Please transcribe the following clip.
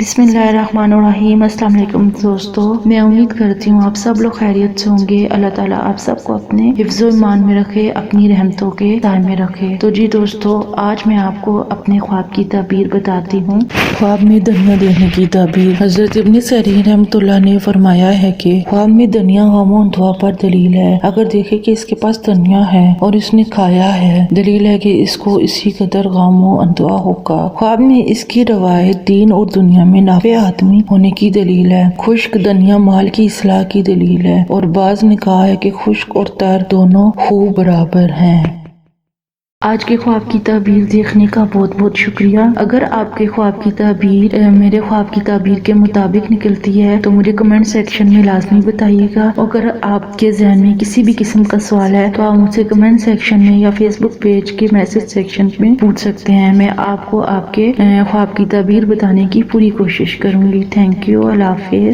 بسم اللہ الرحمن الرحیم۔ السلام علیکم دوستو، میں امید کرتی ہوں آپ سب لوگ خیریت سے ہوں گے۔ اللہ تعالیٰ آپ سب کو اپنے حفظ و ایمان میں رکھے، اپنی رحمتوں کے سائے میں رکھے۔ تو جی دوستو، آج میں آپ کو اپنے خواب کی تعبیر بتاتی ہوں۔ خواب میں دنیا دیکھنے کی تعبیر۔ حضرت ابن سیرین رحمۃ اللہ نے فرمایا ہے کہ خواب میں دنیا غم و اندوہ پر دلیل ہے۔ اگر دیکھے کہ اس کے پاس دنیا ہے اور اس نے کھایا ہے، دلیل ہے کہ اس کو اسی قدر غم و اندوہ ہوگا۔ خواب میں اس کی روایت دین اور دنیا میں نافع آدمی ہونے کی دلیل ہے۔ خشک دنیا مال کی اصلاح کی دلیل ہے، اور بعض نے کہا ہے کہ خشک اور تر دونوں خوب برابر ہیں۔ آج کے خواب کی تعبیر دیکھنے کا بہت بہت شکریہ۔ اگر آپ کے خواب کی تعبیر میرے خواب کی تعبیر کے مطابق نکلتی ہے تو مجھے کمنٹ سیکشن میں لازمی بتائیے گا۔ اگر آپ کے ذہن میں کسی بھی قسم کا سوال ہے تو آپ مجھ سے کمنٹ سیکشن میں یا فیس بک پیج کے میسج سیکشن میں پوچھ سکتے ہیں۔ میں آپ کو آپ کے خواب کی تعبیر بتانے کی پوری کوشش کروں گی۔ تھینک یو، اللہ حافظ۔